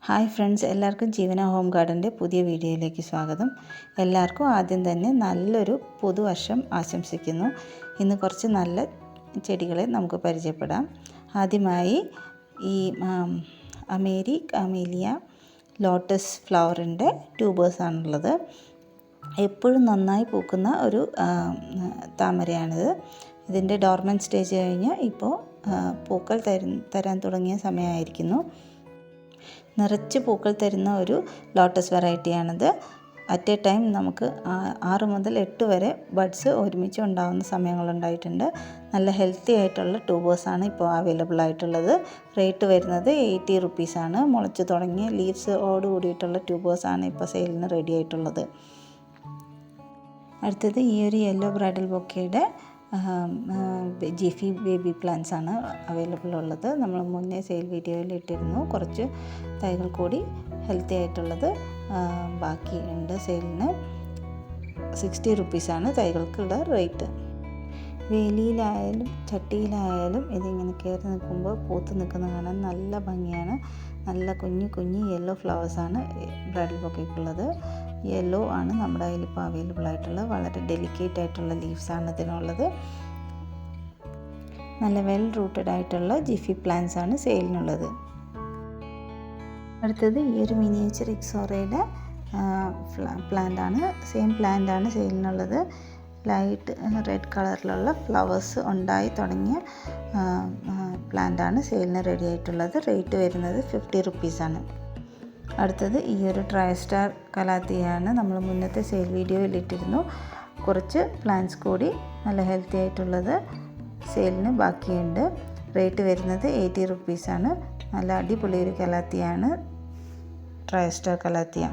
Hi friends, എല്ലാവർക്കും ജീവന home ഗാർഡൻ്റെ പുതിയ വീഡിയോയിലേക്ക് സ്വാഗതം. എല്ലാവർക്കും ആദ്യം തന്നെ നല്ലൊരു പുതുവർഷം ആശംസിക്കുന്നു. ഇന്ന് കുറച്ച് നല്ല ചെടികളെ നമുക്ക് പരിചയപ്പെടാം. ആദ്യമായി ഈ അമേലിയ ലോട്ടസ് ഫ്ലവറിൻ്റെ ട്യൂബേഴ്സാണുള്ളത്. എപ്പോഴും നന്നായി പൂക്കുന്ന ഒരു താമരയാണിത്. ഇതിൻ്റെ ഡോർമൻ സ്റ്റേജ് കഴിഞ്ഞ് ഇപ്പോൾ പൂക്കൾ തരാൻ തുടങ്ങിയ സമയമായിരിക്കുന്നു. നിറച്ച് പൂക്കൾ തരുന്ന ഒരു ലോട്ടസ് വെറൈറ്റിയാണിത്. അറ്റ് എ ടൈം നമുക്ക് 6 മുതൽ 8 വരെ ബഡ്സ് ഒരുമിച്ച് ഉണ്ടാകുന്ന സമയങ്ങളുണ്ടായിട്ടുണ്ട്. നല്ല ഹെൽത്തി ആയിട്ടുള്ള ട്യൂബേഴ്സാണ് ഇപ്പോൾ അവൈലബിൾ ആയിട്ടുള്ളത്. റേറ്റ് വരുന്നത് 80 റുപ്പീസാണ്. മുളച്ച് തുടങ്ങിയ ലീവ്സോട് കൂടിയിട്ടുള്ള ട്യൂബേഴ്സാണ് ഇപ്പോൾ സെയിലിന് റെഡി ആയിട്ടുള്ളത്. അടുത്തത് ഈ ഒരു യെല്ലോ ബ്രൈഡൽ ബൊക്കയുടെ ജിഫി ബേബി പ്ലാന്റ്സ് ആണ് അവൈലബിൾ ഉള്ളത്. നമ്മൾ മുന്നേ സെയിൽ വീഡിയോയിൽ ഇട്ടിരുന്നു. കുറച്ച് തൈകൾ കൂടി ഹെൽത്തി ആയിട്ടുള്ളത് ബാക്കി ഉണ്ട് സെയിലിന്. 60 റുപ്പീസാണ് തൈകൾക്കുള്ള റേറ്റ്. വേലിയിലായാലും ചട്ടിയിലായാലും ഇതിങ്ങനെ കയറി നിൽക്കുമ്പോൾ പൂത്ത് നിൽക്കുന്ന കാണാൻ നല്ല ഭംഗിയാണ്. നല്ല കുഞ്ഞു യെല്ലോ ഫ്ലവേഴ്സാണ് ബ്രൈഡൽ ബൊക്കയ്ക്കുള്ളത്. യെല്ലോ ആണ് നമ്മുടെ കയ്യിൽ ഇപ്പോൾ അവൈലബിൾ ആയിട്ടുള്ളത്. വളരെ ഡെലിക്കേറ്റ് ആയിട്ടുള്ള ലീവ്സാണ് ഇതിനുള്ളത്. നല്ല വെൽ റൂട്ടഡ് ആയിട്ടുള്ള ജിഫി പ്ലാന്റ്സ് ആണ് സെയിലിനുള്ളത്. അടുത്തത് ഈ ഒരു മിനിയേച്ചർ ഇക്സോറയുടെ പ്ലാന്റ് ആണ്. സെയിം പ്ലാന്റ് ആണ് സെയിലിനുള്ളത്. ലൈറ്റ് റെഡ് കളറിലുള്ള ഫ്ലവേഴ്സ് ഉണ്ടായി തുടങ്ങിയ പ്ലാന്റാണ് സെയിലിന് റെഡി ആയിട്ടുള്ളത്. റേറ്റ് വരുന്നത് 50 റുപ്പീസാണ്. അടുത്തത് ഈ ഒരു ട്രൈസ്റ്റാർ കലാത്തിയാണ്. നമ്മൾ മുന്നത്തെ സെയിൽ വീഡിയോയിൽ ഇട്ടിരുന്നു. കുറച്ച് പ്ലാന്റ്സ് കൂടി നല്ല ഹെൽത്തി ആയിട്ടുള്ളത് സെയിലിന് ബാക്കിയുണ്ട്. റേറ്റ് വരുന്നത് 80 റുപ്പീസാണ്. നല്ല അടിപൊളി ഒരു കലാത്തിയാണ് ട്രൈസ്റ്റാർ കലാത്തിയ.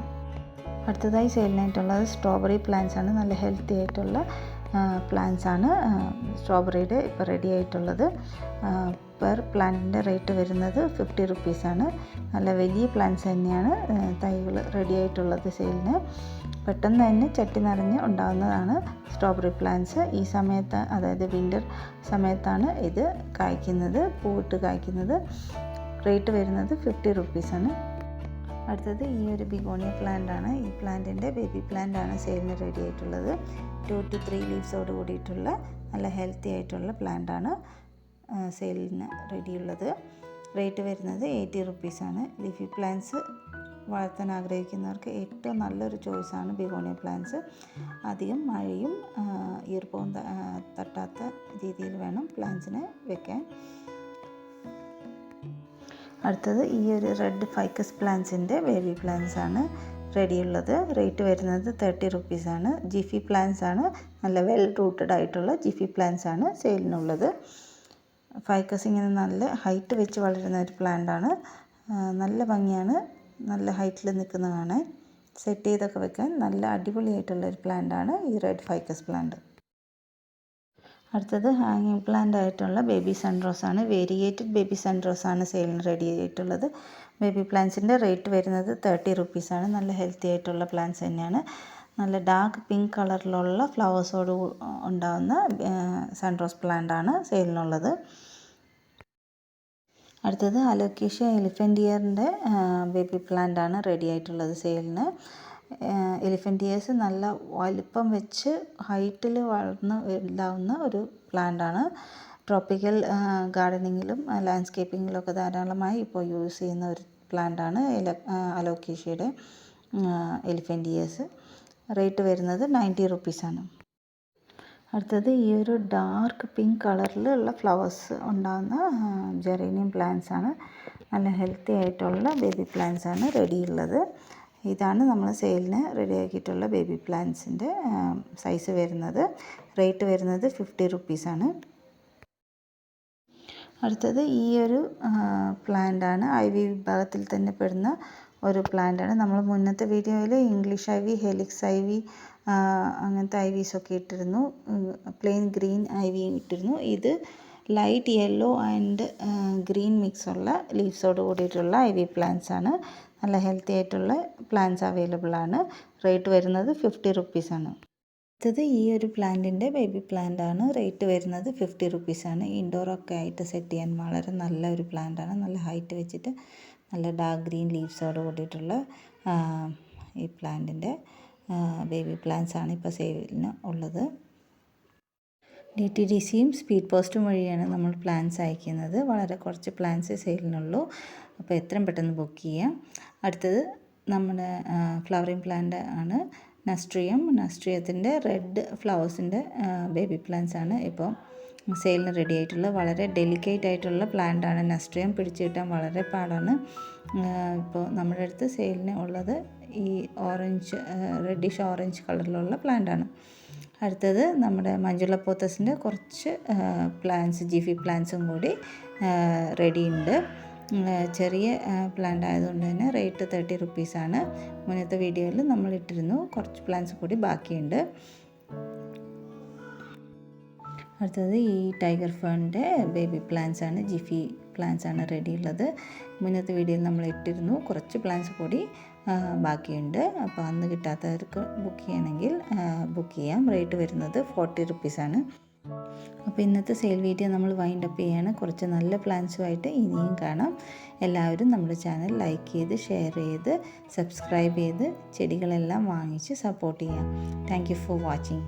അടുത്തതായി സെയിലിനായിട്ടുള്ളത് സ്ട്രോബെറി പ്ലാന്റ്സ് ആണ്. നല്ല ഹെൽത്തി ആയിട്ടുള്ള പ്ലാന്റ്സ് ആണ് സ്ട്രോബെറിയുടെ ഇപ്പോൾ റെഡി ആയിട്ടുള്ളത്. പെർ പ്ലാന്റിൻ്റെ റേറ്റ് വരുന്നത് 50 റുപ്പീസാണ്. നല്ല വലിയ പ്ലാന്റ്സ് തന്നെയാണ് തൈകൾ റെഡി ആയിട്ടുള്ളത് സെയിലിന്. പെട്ടെന്ന് തന്നെ ചട്ടി നിറഞ്ഞ് ഉണ്ടാകുന്നതാണ് സ്ട്രോബെറി പ്ലാന്റ്സ്. ഈ സമയത്ത്, അതായത് വിൻ്റർ സമയത്താണ് ഇത് കായ്ക്കുന്നത്, പൂവിട്ട് കായ്ക്കുന്നത്. റേറ്റ് വരുന്നത് 50 റുപ്പീസാണ്. അടുത്തത് ഈ ഒരു ബിഗോണിയ പ്ലാന്റ് ആണ്. ഈ പ്ലാന്റിൻ്റെ ബേബി പ്ലാന്റ് ആണ് സെയിലിന് റെഡി ആയിട്ടുള്ളത്. 2 to 3 ലീവ്സോട് കൂടിയിട്ടുള്ള നല്ല ഹെൽത്തി ആയിട്ടുള്ള പ്ലാന്റ് ആണ് സെയിലിന് റെഡിയുള്ളത്. റേറ്റ് വരുന്നത് 80 റുപ്പീസാണ്. ലീഫി പ്ലാന്റ്സ് വളർത്താൻ ആഗ്രഹിക്കുന്നവർക്ക് ഏറ്റവും നല്ലൊരു ചോയ്സാണ് ബിഗോണിയ പ്ലാന്റ്സ്. അധികം മഴയും ഈർപ്പവും തട്ടാത്ത രീതിയിൽ വേണം പ്ലാന്റ്സിനെ വെക്കാൻ. അടുത്തത് ഈ ഒരു റെഡ് ഫൈക്കസ് പ്ലാന്റ്സിൻ്റെ ബേബി പ്ലാന്റ്സ് ആണ് റെഡിയുള്ളത്. റേറ്റ് വരുന്നത് 30 റുപ്പീസാണ്. ജിഫി പ്ലാന്റ്സ് ആണ്. നല്ല വെൽ റൂട്ടഡ് ആയിട്ടുള്ള ജിഫി പ്ലാന്റ്സ് ആണ് സെയിലിനുള്ളത്. ഫൈക്കസ് ഇങ്ങനെ നല്ല ഹൈറ്റ് വെച്ച് വളരുന്ന ഒരു പ്ലാന്റാണ്. നല്ല ഭംഗിയാണ് നല്ല ഹൈറ്റിൽ നിൽക്കുന്ന കാണാൻ. സെറ്റ് ചെയ്തൊക്കെ വെക്കാൻ നല്ല അടിപൊളിയായിട്ടുള്ള ഒരു പ്ലാന്റാണ് ഈ റെഡ് ഫൈക്കസ് പ്ലാന്റ്. അടുത്തത് ഹാങ്ങിങ് പ്ലാന്റ് ആയിട്ടുള്ള ബേബി സൺറോസ് ആണ്. വേരിയേറ്റഡ് ബേബി സൺറോസ് ആണ് സെയിലിന് റെഡി ആയിട്ടുള്ളത്. ബേബി പ്ലാന്റ്സിൻ്റെ റേറ്റ് വരുന്നത് 30 റുപ്പീസാണ്. നല്ല ഹെൽത്തി ആയിട്ടുള്ള പ്ലാന്റ്സ് തന്നെയാണ്. നല്ല ഡാർക്ക് പിങ്ക് കളറിലുള്ള ഫ്ലവേഴ്സോട് ഉണ്ടാകുന്ന സൺറോസ് പ്ലാന്റ് ആണ് സെയിലിനുള്ളത്. അടുത്തത് അലോക്കേഷ്യ എലിഫൻ്റ് ഇയറിൻ്റെ ബേബി പ്ലാന്റ് ആണ് റെഡി ആയിട്ടുള്ളത് സെയിലിന്. എലിഫൻ്റ് ഇയേഴ്സ് നല്ല വലിപ്പം വെച്ച് ഹൈറ്റിൽ വളർന്ന് ഉണ്ടാവുന്ന ഒരു പ്ലാന്റാണ്. ട്രോപ്പിക്കൽ ഗാർഡനിങ്ങിലും ലാൻഡ്സ്കേപ്പിങ്ങിലും ഒക്കെ ധാരാളമായി ഇപ്പോൾ യൂസ് ചെയ്യുന്ന ഒരു പ്ലാന്റാണ് അലോക്കേഷ്യയുടെ എലിഫൻ്റ് ഇയേഴ്സ്. റേറ്റ് വരുന്നത് 90 റുപ്പീസാണ്. അടുത്തത് ഈ ഒരു ഡാർക്ക് പിങ്ക് കളറിലുള്ള ഫ്ലവേഴ്സ് ഉണ്ടാകുന്ന ജെറേനിയം പ്ലാന്റ്സ് ആണ്. നല്ല ഹെൽത്തി ആയിട്ടുള്ള ബേബി പ്ലാന്റ്സ് ആണ് റെഡിയുള്ളത്. ഇതാണ് നമ്മൾ സെയിലിന് റെഡിയാക്കിയിട്ടുള്ള ബേബി പ്ലാന്റ്സിൻ്റെ സൈസ് വരുന്നത്. റേറ്റ് വരുന്നത് 50 റുപ്പീസാണ്. അടുത്തത് ഈ ഒരു പ്ലാന്റാണ്. ഐവി വിഭാഗത്തിൽ തന്നെ പെടുന്ന ഒരു പ്ലാന്റാണ്. നമ്മൾ മുന്നത്തെ വീഡിയോയിൽ ഇംഗ്ലീഷ് ഐവി, ഹെലിക്സ് ഐവി, അങ്ങനത്തെ ഐവീസൊക്കെ ഇട്ടിരുന്നു. പ്ലെയിൻ ഗ്രീൻ ഐവി ഇട്ടിരുന്നു. ഇത് ലൈറ്റ് യെല്ലോ ആൻഡ് ഗ്രീൻ മിക്സുള്ള ലീവ്സോട് കൂടിയിട്ടുള്ള ഐവി പ്ലാന്റ്സ് ആണ്. നല്ല ഹെൽത്തി ആയിട്ടുള്ള പ്ലാന്റ്സ് അവൈലബിൾ ആണ്. റേറ്റ് വരുന്നത് 50 റുപ്പീസാണ്. അടുത്തത് ഈ ഒരു പ്ലാന്റിൻ്റെ ബേബി പ്ലാന്റ് ആണ്. റേറ്റ് വരുന്നത് 50 റുപ്പീസാണ്. ഇൻഡോറൊക്കെ ആയിട്ട് സെറ്റ് ചെയ്യാൻ വളരെ നല്ല ഒരു പ്ലാന്റ് ആണ്. നല്ല ഹൈറ്റ് വെച്ചിട്ട് നല്ല ഡാർക്ക് ഗ്രീൻ ലീവ്സോട് കൂടിയിട്ടുള്ള ഈ പ്ലാന്റിൻ്റെ ബേബി പ്ലാന്റ്സ് ആണ് ഇപ്പോൾ സെയിലിന് ഉള്ളത്. DTDCയും സ്പീഡ് പോസ്റ്റും വഴിയാണ് നമ്മൾ പ്ലാൻസ് അയക്കുന്നത്. വളരെ കുറച്ച് പ്ലാൻസ് സെയിലിനുള്ളൂ. അപ്പോൾ എത്രയും പെട്ടെന്ന് ബുക്ക് ചെയ്യാം. അടുത്തത് നമ്മുടെ ഫ്ലവറിങ് പ്ലാന്റ് ആണ് നസ്ട്രിയത്തിൻ്റെ റെഡ് ഫ്ലവേഴ്സിൻ്റെ ബേബി പ്ലാന്റ്സ് ആണ് ഇപ്പോൾ സെയിലിന് റെഡി ആയിട്ടുള്ളത്. വളരെ ഡെലിക്കേറ്റ് ആയിട്ടുള്ള പ്ലാന്റ് ആണ്. നസ്ട്രിയം പിടിച്ചു കിട്ടാൻ വളരെ പാടാണ്. ഇപ്പോൾ നമ്മുടെ അടുത്ത് സെയിലിന് ഉള്ളത് ഈ റെഡിഷ് ഓറഞ്ച് കളറിലുള്ള പ്ലാന്റ് ആണ്. അടുത്തത് നമ്മുടെ മഞ്ജുള പോത്തസിൻ്റെ കുറച്ച് പ്ലാന്റ്സ് ജിഫി പ്ലാന്റ്സും കൂടി റെഡി ഉണ്ട്. ചെറിയ പ്ലാന്റ് ആയതുകൊണ്ട് തന്നെ റേറ്റ് 30 റുപ്പീസാണ്. മുന്നത്തെ വീഡിയോയിൽ നമ്മൾ ഇട്ടിരുന്നു. കുറച്ച് പ്ലാന്റ്സ് കൂടി ബാക്കിയുണ്ട്. അടുത്തത് ഈ ടൈഗർ ഫേണിൻ്റെ ബേബി പ്ലാന്റ്സ് ആണ്. ജിഫി പ്ലാന്റ്സ് ആണ് റെഡി ഉള്ളത്. മുന്നത്തെ വീഡിയോയിൽ നമ്മൾ ഇട്ടിരുന്നു. കുറച്ച് പ്ലാന്റ്സ് കൂടി ബാക്കിയുണ്ട്. അപ്പോൾ അന്ന് കിട്ടാത്തവർക്ക് ബുക്ക് ചെയ്യണമെങ്കിൽ ബുക്ക് ചെയ്യാം. റേറ്റ് വരുന്നത് 40 റുപ്പീസാണ്. അപ്പോൾ ഇന്നത്തെ സെയിൽ വീഡിയോ നമ്മൾ വൈൻഡ് അപ്പ് ചെയ്യാണ്. കുറച്ച് നല്ല പ്ലാൻസുമായിട്ട് ഇനിയും കാണാം. എല്ലാവരും നമ്മുടെ ചാനൽ ലൈക്ക് ചെയ്ത് ഷെയർ ചെയ്ത് സബ്സ്ക്രൈബ് ചെയ്ത് ചെടികളെല്ലാം വാങ്ങിച്ച് സപ്പോർട്ട് ചെയ്യാം. Thank you for watching.